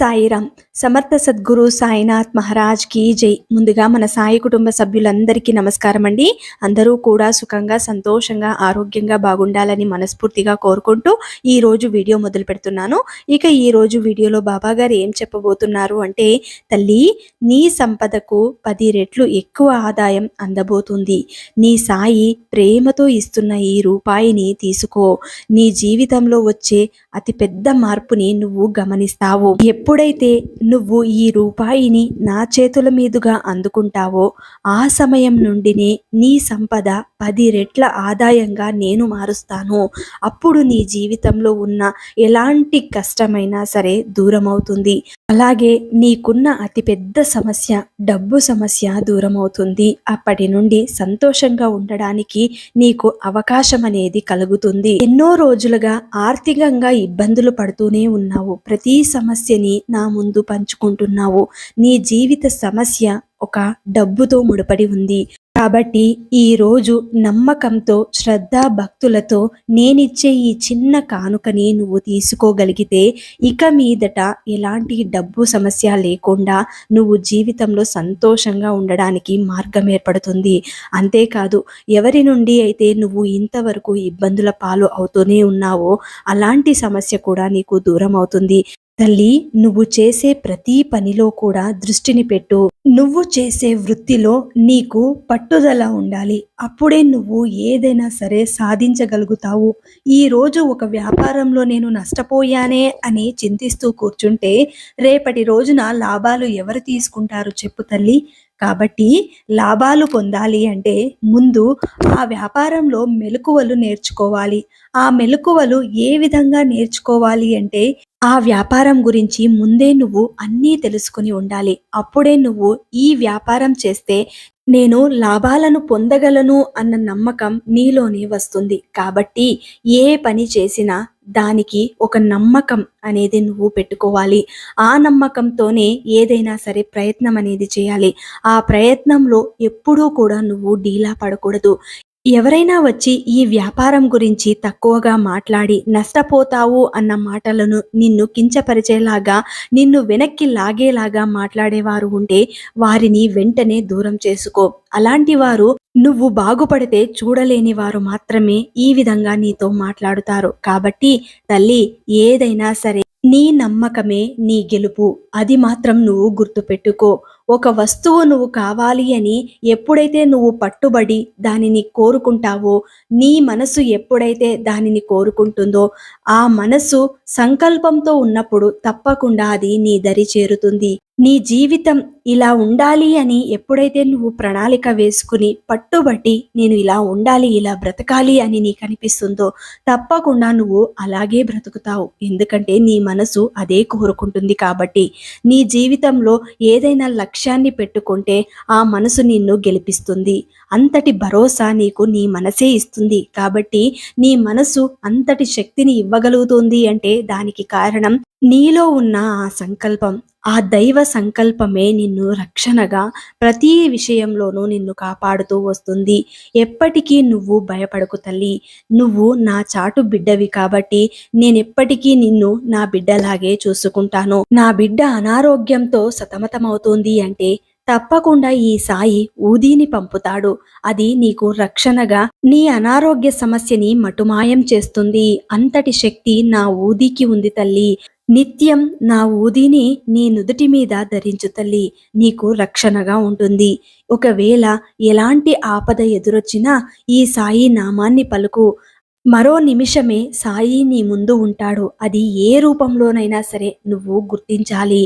సాయిరామ్. సమర్థ సద్గురు సాయినాథ్ మహారాజ్ కి జై. ముందుగా మన సాయి కుటుంబ సభ్యులందరికీ నమస్కారం అండి. అందరూ కూడా సుఖంగా, సంతోషంగా, ఆరోగ్యంగా బాగుండాలని మనస్ఫూర్తిగా కోరుకుంటూ ఈ రోజు వీడియో మొదలు పెడుతున్నాను. ఇక ఈ రోజు వీడియోలో బాబా గారు ఏం చెప్పబోతున్నారు అంటే, తల్లి, నీ సంపదకు 10 రెట్లు ఎక్కువ ఆదాయం అందబోతుంది. నీ సాయి ప్రేమతో ఇస్తున్న ఈ రూపాయిని తీసుకో. నీ జీవితంలో వచ్చే అతి పెద్ద మార్పుని నువ్వు గమనిస్తావు. ఎప్పుడైతే నువ్వు ఈ రూపాయిని నా చేతుల మీదుగా అందుకుంటావో ఆ సమయం నుండినే నీ సంపద 10 రెట్ల ఆదాయంగా నేను మారుస్తాను. అప్పుడు నీ జీవితంలో ఉన్న ఎలాంటి కష్టమైనా సరే దూరం అవుతుంది. అలాగే నీకున్న అతిపెద్ద సమస్య, డబ్బు సమస్య దూరం అవుతుంది. అప్పటి నుండి సంతోషంగా ఉండడానికి నీకు అవకాశం అనేది కలుగుతుంది. ఎన్నో రోజులుగా ఆర్థికంగా ఇబ్బందులు పడుతూనే ఉన్నావు. ప్రతి సమస్యని నా ముందు పంచుకుంటున్నావు. నీ జీవిత సమస్య ఒక డబ్బుతో ముడిపడి ఉంది. కాబట్టి ఈ రోజు నమ్మకంతో, శ్రద్ధ భక్తులతో నేనిచ్చే ఈ చిన్న కానుకని నువ్వు తీసుకోగలిగితే ఇక మీదట ఎలాంటి డబ్బు సమస్య లేకుండా నువ్వు జీవితంలో సంతోషంగా ఉండడానికి మార్గం ఏర్పడుతుంది. అంతేకాదు, ఎవరి నుండి అయితే నువ్వు ఇంతవరకు ఇబ్బందుల పాలు అవుతూనే ఉన్నావో అలాంటి సమస్య కూడా నీకు దూరం అవుతుంది. తల్లి, నువ్వు చేసే ప్రతి పనిలో కూడా దృష్టిని పెట్టు. నువ్వు చేసే వృత్తిలో నీకు పట్టుదల ఉండాలి. అప్పుడే నువ్వు ఏదైనా సరే సాధించగలుగుతావు. ఈ రోజు ఒక వ్యాపారంలో నేను నష్టపోయానే అని చింతిస్తూ కూర్చుంటే రేపటి రోజున లాభాలు ఎవరు తీసుకుంటారు చెప్పు తల్లి. కాబట్టి లాభాలు పొందాలి అంటే ముందు ఆ వ్యాపారంలో మెలకువలు నేర్చుకోవాలి. ఆ మెలకువలు ఏ విధంగా నేర్చుకోవాలి అంటే, ఆ వ్యాపారం గురించి ముందే నువ్వు అన్నీ తెలుసుకుని ఉండాలి. అప్పుడే నువ్వు ఈ వ్యాపారం చేస్తే నేను లాభాలను పొందగలను అన్న నమ్మకం నీలోనే వస్తుంది. కాబట్టి ఏ పని చేసినా దానికి ఒక నమ్మకం అనేది నువ్వు పెట్టుకోవాలి. ఆ నమ్మకంతోనే ఏదైనా సరే ప్రయత్నం అనేది చేయాలి. ఆ ప్రయత్నంలో ఎప్పుడూ కూడా నువ్వు డీలా పడకూడదు. ఎవరైనా వచ్చి ఈ వ్యాపారం గురించి తక్కువగా మాట్లాడి నష్టపోతావు అన్న మాటలను నిన్ను కించపరిచేలాగా, నిన్ను వెనక్కి లాగేలాగా మాట్లాడేవారు ఉంటే వారిని వెంటనే దూరం చేసుకో. అలాంటి వారు నువ్వు బాగుపడితే చూడలేని వారు మాత్రమే ఈ విధంగా నీతో మాట్లాడుతారు. కాబట్టి తల్లి, ఏదైనా సరే నీ నమ్మకమే నీ గెలుపు. అది మాత్రం నువ్వు గుర్తుపెట్టుకో. ఒక వస్తువు నువ్వు కావాలి అని ఎప్పుడైతే నువ్వు పట్టుబడి దానిని కోరుకుంటావో, నీ మనసు ఎప్పుడైతే దానిని కోరుకుంటుందో, ఆ మనసు సంకల్పంతో ఉన్నప్పుడు తప్పకుండా అది నీ దరి చేరుతుంది. నీ జీవితం ఇలా ఉండాలి అని ఎప్పుడైతే నువ్వు ప్రణాళిక వేసుకుని పట్టుబట్టి నేను ఇలా ఉండాలి, ఇలా బ్రతకాలి అని నీకు అనిపిస్తుందో తప్పకుండా నువ్వు అలాగే బ్రతుకుతావు. ఎందుకంటే నీ మనసు అదే కోరుకుంటుంది. కాబట్టి నీ జీవితంలో ఏదైనా లక్ష్యాన్ని పెట్టుకుంటే ఆ మనసు నిన్ను గెలిపిస్తుంది. అంతటి భరోసా నీకు నీ మనసే ఇస్తుంది. కాబట్టి నీ మనసు అంతటి శక్తిని ఇవ్వగలుగుతుంది అంటే దానికి కారణం నీలో ఉన్న ఆ సంకల్పం. ఆ దైవ సంకల్పమే నిన్ను రక్షణగా ప్రతి విషయంలోనూ నిన్ను కాపాడుతూ వస్తుంది. ఎప్పటికీ నువ్వు భయపడకు తల్లి. నువ్వు నా చాటు బిడ్డవి కాబట్టి నేనెప్పటికీ నిన్ను నా బిడ్డలాగే చూసుకుంటాను. నా బిడ్డ అనారోగ్యంతో సతమతమవుతుంది అంటే తప్పకుండా ఈ సాయి ఊదీని పంపుతాడు. అది నీకు రక్షణగా నీ అనారోగ్య సమస్యని మటుమాయం చేస్తుంది. అంతటి శక్తి నా ఊదీకి ఉంది తల్లి. నిత్యం నా ఊదీని నీ నుదుటి మీద ధరించు తల్లి. నీకు రక్షణగా ఉంటుంది. ఒకవేళ ఎలాంటి ఆపద ఎదురొచ్చినా ఈ సాయి నామాన్ని పలుకు. మరో నిమిషమే సాయి నీ ముందు ఉంటాడు. అది ఏ రూపంలోనైనా సరే నువ్వు గుర్తించాలి.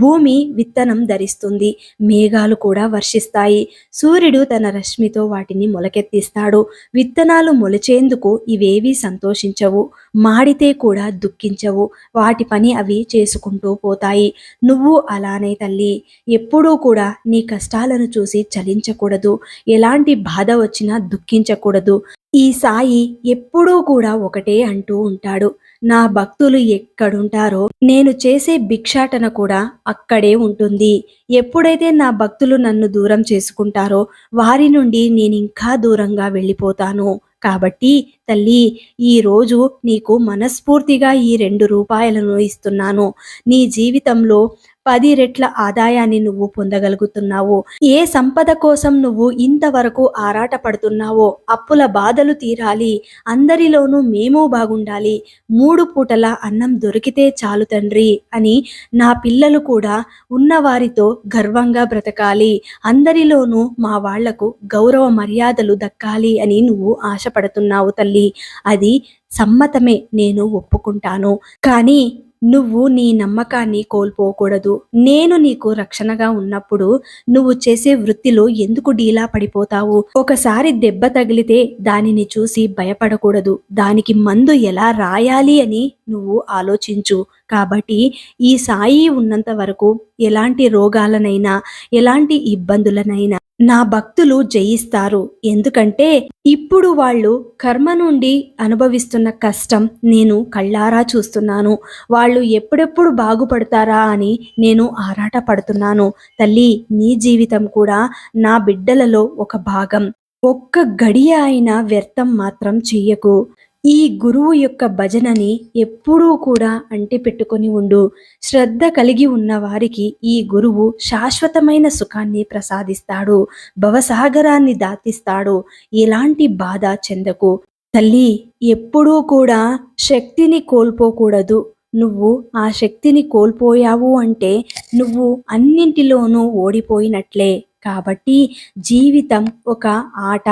భూమి విత్తనం ధరిస్తుంది, మేఘాలు కూడా వర్షిస్తాయి. సూర్యుడు తన రశ్మితో వాటిని మొలకెత్తిస్తాడు. విత్తనాలు మొలిచేందుకు ఇవేవీ సంతోషించవు, మాడితే కూడా దుఃఖించవు. వాటి పని అవి చేసుకుంటూ పోతాయి. నువ్వు అలానే తల్లి. ఎప్పుడూ కూడా నీ కష్టాలను చూసి చలించకూడదు. ఎలాంటి బాధ వచ్చినా దుఃఖించకూడదు. ఈ సాయి ఎప్పుడూ కూడా ఒకటే అంటూ ఉంటాడు, నా భక్తులు ఎక్కడుంటారో నేను చేసే భిక్షాటన కూడా అక్కడే ఉంటుంది. ఎప్పుడైతే నా భక్తులు నన్ను దూరం చేసుకుంటారో వారి నుండి నేను ఇంకా దూరంగా వెళ్ళిపోతాను. కాబట్టి తల్లి, ఈరోజు నీకు మనస్ఫూర్తిగా ఈ 2 రూపాయలను ఇస్తున్నాను. నీ జీవితంలో 10 రెట్ల ఆదాయాన్ని నువ్వు పొందగలుగుతున్నావు. ఏ సంపద కోసం నువ్వు ఇంతవరకు ఆరాటపడుతున్నావో, అప్పుల బాధలు తీరాలి, అందరిలోనూ మేము బాగుండాలి, 3 పూటల అన్నం దొరికితే చాలు తండ్రి అని నా పిల్లలు కూడా ఉన్నవారితో గర్వంగా బ్రతకాలి, అందరిలోనూ మా వాళ్లకు గౌరవ మర్యాదలు దక్కాలి అని నువ్వు ఆశపడుతున్నావు తల్లి. అది సమ్మతమే, నేను ఒప్పుకుంటాను. కానీ నువ్వు నీ నమ్మకాన్ని కోల్పోకూడదు. నేను నీకు రక్షణగా ఉన్నప్పుడు నువ్వు చేసే వృత్తిలో ఎందుకు డీలా పడిపోతావు? ఒకసారి దెబ్బ తగిలితే దానిని చూసి భయపడకూడదు. దానికి మందు ఎలా రాయాలి అని నువ్వు ఆలోచించు. కాబట్టి ఈ సాయి ఉన్నంత వరకు ఎలాంటి రోగాలనైనా, ఎలాంటి ఇబ్బందులనైనా నా భక్తులు జయిస్తారు. ఎందుకంటే ఇప్పుడు వాళ్ళు కర్మ నుండి అనుభవిస్తున్న కష్టం నేను కళ్ళారా చూస్తున్నాను. వాళ్ళు ఎప్పుడెప్పుడు బాగుపడతారా అని నేను ఆరాట పడుతున్నాను. తల్లి, నీ జీవితం కూడా నా బిడ్డలలో ఒక భాగం. ఒక్క గడియ అయినా వ్యర్థం మాత్రం చెయ్యకు. ఈ గురువు యొక్క భజనని ఎప్పుడూ కూడా అంటి పెట్టుకొని ఉండు. శ్రద్ధ కలిగి ఉన్న వారికి ఈ గురువు శాశ్వతమైన సుఖాన్ని ప్రసాదిస్తాడు, భవసాగరాన్ని దాటిస్తాడు. ఎలాంటి బాధ చెందకు తల్లి. ఎప్పుడూ కూడా శక్తిని కోల్పోకూడదు. నువ్వు ఆ శక్తిని కోల్పోయావు అంటే నువ్వు అన్నింటిలోనూ ఓడిపోయినట్లే. కాబట్టి జీవితం ఒక ఆట.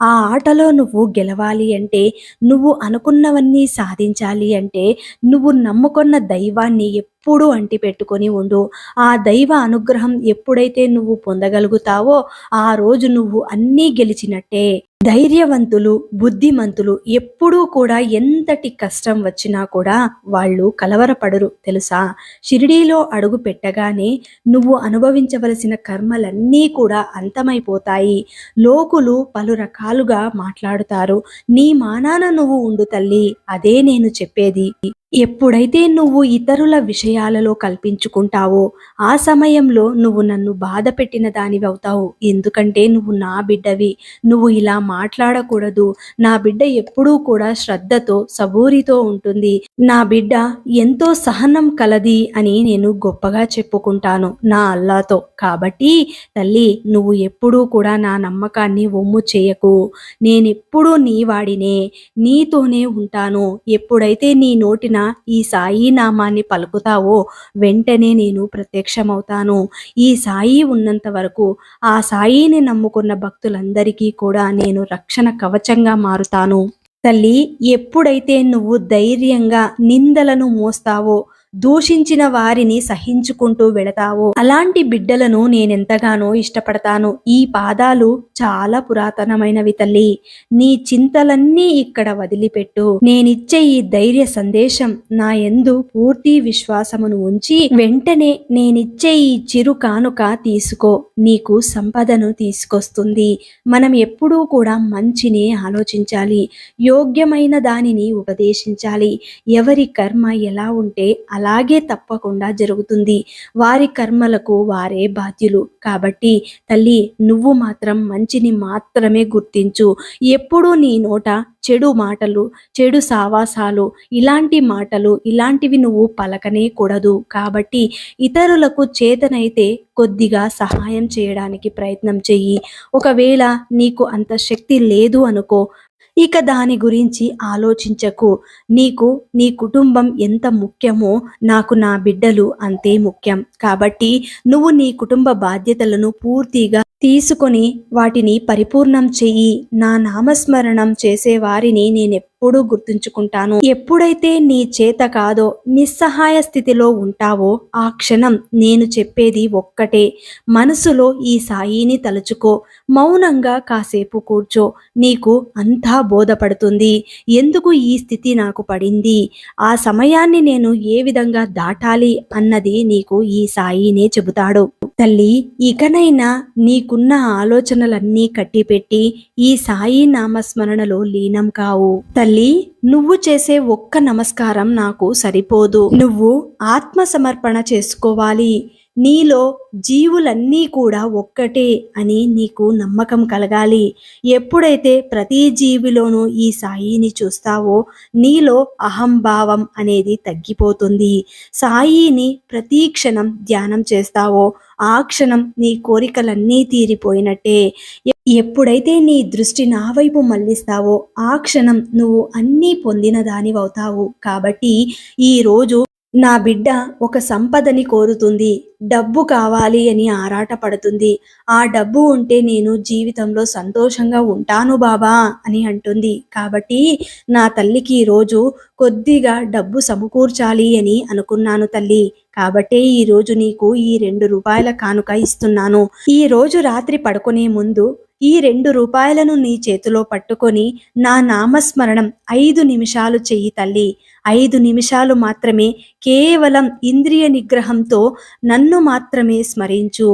ఆ ఆటలో నువ్వు గెలవాలి అంటే, నువ్వు అనుకున్నవన్నీ సాధించాలి అంటే, నువ్వు నమ్ముకున్న దైవాన్ని ఎప్పుడూ అంటి పెట్టుకొని ఉండు. ఆ దైవ అనుగ్రహం ఎప్పుడైతే నువ్వు పొందగలుగుతావో ఆ రోజు నువ్వు అన్నీ గెలిచినట్టే. ధైర్యవంతులు, బుద్ధిమంతులు ఎప్పుడూ కూడా ఎంతటి కష్టం వచ్చినా కూడా వాళ్ళు కలవరపడరు తెలుసా. షిరిడీలో అడుగు పెట్టగానే నువ్వు అనుభవించవలసిన కర్మలన్నీ కూడా అంతమైపోతాయి. లోకులు పలు రకాలుగా మాట్లాడుతారు. నీ మానాన నువ్వు ఉండు తల్లి. అదే నేను చెప్పేది. ఎప్పుడైతే నువ్వు ఇతరుల విషయాలలో కల్పించుకుంటావో ఆ సమయంలో నువ్వు నన్ను బాధ పెట్టిన దానివి అవుతావు. ఎందుకంటే నువ్వు నా బిడ్డవి. నువ్వు ఇలా మాట్లాడకూడదు. నా బిడ్డ ఎప్పుడూ కూడా శ్రద్ధతో, సబూరితో ఉంటుంది. నా బిడ్డ ఎంతో సహనం కలది అని నేను గొప్పగా చెప్పుకుంటాను నా అల్లాతో. కాబట్టి తల్లి, నువ్వు ఎప్పుడూ కూడా నా నమ్మకాన్ని వమ్ము చేయకు. నేనెప్పుడూ నీ వాడినే, నీతోనే ఉంటాను. ఎప్పుడైతే నీ నోటిన ఈ సాయి నామాన్ని పలుకుతావో వెంటనే నేను ప్రత్యక్షమవుతాను. ఈ సాయి ఉన్నంత వరకు ఆ సాయిని నమ్ముకున్న భక్తులందరికీ కూడా నేను రక్షణ కవచంగా మారుతాను. తల్లి, ఎప్పుడైతే నువ్వు ధైర్యంగా నిందలను మోస్తావో, దూషించిన వారిని సహించుకుంటూ వెళతావో అలాంటి బిడ్డలను నేనెంతగానో ఇష్టపడతాను. ఈ పాదాలు చాలా పురాతనమైనవి తల్లి. నీ చింతలన్నీ ఇక్కడ వదిలిపెట్టు. నేనిచ్చే ఈ ధైర్య సందేశం నా యందు పూర్తి విశ్వాసమును ఉంచి వెంటనే నేనిచ్చే ఈ చిరు కానుక తీసుకో. నీకు సంపదను తీసుకొస్తుంది. మనం ఎప్పుడూ కూడా మంచిని ఆలోచించాలి, యోగ్యమైన దానిని ఉపదేశించాలి. ఎవరి కర్మ ఎలా ఉంటే అలాగే తప్పకుండా జరుగుతుంది. వారి కర్మలకు వారే బాధ్యులు. కాబట్టి తల్లి, నువ్వు మాత్రం మంచిని మాత్రమే గుర్తించు. ఎప్పుడూ నీ నోట చెడు మాటలు, చెడు సావాసాలు, ఇలాంటి మాటలు, ఇలాంటివి నువ్వు పలకనే కూడదు. కాబట్టి ఇతరులకు చేతనైతే కొద్దిగా సహాయం చేయడానికి ప్రయత్నం చెయ్యి. ఒకవేళ నీకు అంత శక్తి లేదు అనుకో, ఇక దాని గురించి ఆలోచించకు. నీకు నీ కుటుంబం ఎంత ముఖ్యమో నాకు నా బిడ్డలు అంతే ముఖ్యం. కాబట్టి నువ్వు నీ కుటుంబ బాధ్యతలను పూర్తిగా తీసుకొని వాటిని పరిపూర్ణం చెయ్యి. నా నామస్మరణం చేసే వారిని నేనెప్పుడూ గుర్తుంచుకుంటాను. ఎప్పుడైతే నీ చేత కాదో నిస్సహాయ స్థితిలో ఉంటావో ఆ క్షణం నేను చెప్పేది ఒక్కటే, మనసులో ఈ సాయిని తలుచుకో. మౌనంగా కాసేపు కూర్చో. నీకు అంతా బోధపడుతుంది. ఎందుకు ఈ స్థితి నాకు పడింది, ఆ సమయాన్ని నేను ఏ విధంగా దాటాలి అన్నది నీకు ఈ సాయినే చెబుతాడు. తల్లి, ఇకనైనా నీకున్న ఆలోచనలన్నీ కట్టిపెట్టి ఈ సాయి నామస్మరణలో లీనం కావు. తల్లి, నువ్వు చేసే ఒక్క నమస్కారం నాకు సరిపోదు. నువ్వు ఆత్మ సమర్పణ చేసుకోవాలి. నీలో జీవులన్నీ కూడా ఒక్కటే అని నీకు నమ్మకం కలగాలి. ఎప్పుడైతే ప్రతి జీవిలోనూ ఈ సాయిని చూస్తావో నీలో అహంభావం అనేది తగ్గిపోతుంది. సాయిని ప్రతి క్షణం ధ్యానం చేస్తావో ఆ క్షణం నీ కోరికలన్నీ తీరిపోయినట్టే. ఎప్పుడైతే నీ దృష్టి నా వైపు మళ్ళిస్తావో ఆ క్షణం నువ్వు అన్నీ పొందిన దానివవుతావు. కాబట్టి ఈరోజు నా బిడ్డ ఒక సంపదని కోరుతుంది, డబ్బు కావాలి అని ఆరాటపడుతుంది. ఆ డబ్బు ఉంటే నేను జీవితంలో సంతోషంగా ఉంటాను బాబా అని అంటుంది. కాబట్టి నా తల్లికి ఈరోజు కొద్దిగా డబ్బు సమకూర్చాలి అని అనుకున్నాను తల్లి. కాబట్టే ఈరోజు నీకు ఈ 2 రూపాయల కానుక ఇస్తున్నాను. ఈ రోజు రాత్రి పడుకునే ముందు ఈ 2 రూపాయలను నీ చేతిలో పట్టుకొని నా నామస్మరణం 5 నిమిషాలు చెయ్యి తల్లి. 5 నిమిషాలు మాత్రమే కేవలం ఇంద్రియ నిగ్రహంతో నన్ను మాత్రమే స్మరించు.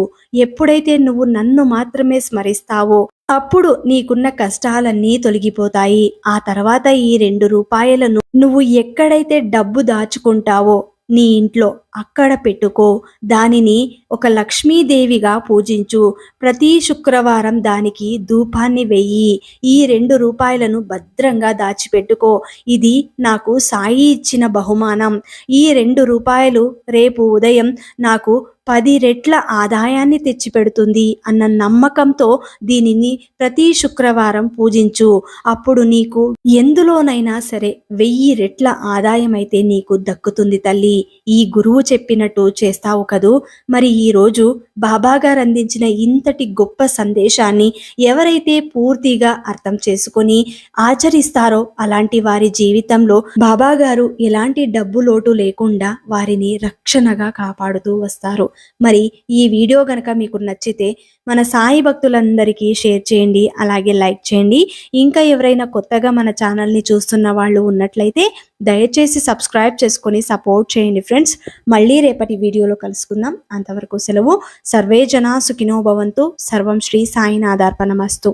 ఎప్పుడైతే నువ్వు నన్ను మాత్రమే స్మరిస్తావో అప్పుడు నీకున్న కష్టాలన్నీ తొలగిపోతాయి. ఆ తర్వాత ఈ 2 రూపాయలను నువ్వు ఎక్కడైతే డబ్బు దాచుకుంటావో నీ ఇంట్లో అక్కడ పెట్టుకో. దానిని ఒక లక్ష్మీదేవిగా పూజించు. ప్రతి శుక్రవారం దానికి ధూపాన్ని వెయ్యి. ఈ 2 రూపాయలను భద్రంగా దాచిపెట్టుకో. ఇది నాకు సాయి ఇచ్చిన బహుమానం. ఈ 2 రూపాయలు రేపు ఉదయం నాకు 10 రెట్ల ఆదాయాన్ని తెచ్చిపెడుతుంది అన్న నమ్మకంతో దీనిని ప్రతి శుక్రవారం పూజించు. అప్పుడు నీకు ఎందులోనైనా సరే 1000 రెట్ల ఆదాయం అయితే నీకు దక్కుతుంది తల్లి. ఈ గురువు చెప్పినట్టు చేస్తావు కదూ. మరి ఈరోజు బాబాగారు అందించిన ఇంతటి గొప్ప సందేశాన్ని ఎవరైతే పూర్తిగా అర్థం చేసుకొని ఆచరిస్తారో అలాంటి వారి జీవితంలో బాబాగారు ఎలాంటి డబ్బు లోటు లేకుండా వారిని రక్షణగా కాపాడుతూ వస్తారు. మరి ఈ వీడియో గనక మీకు నచ్చితే మన సాయి భక్తులందరికీ షేర్ చేయండి, అలాగే లైక్ చేయండి. ఇంకా ఎవరైనా కొత్తగా మన ఛానల్ని చూస్తున్న వాళ్ళు ఉన్నట్లయితే దయచేసి సబ్స్క్రైబ్ చేసుకొని సపోర్ట్ చేయండి ఫ్రెండ్స్. మళ్ళీ రేపటి వీడియోలో కలుసుకుందాం. అంతవరకు సెలవు. సర్వే జనా సుఖినో భవంతు. సర్వం శ్రీ సాయినాథార్పణమస్తు.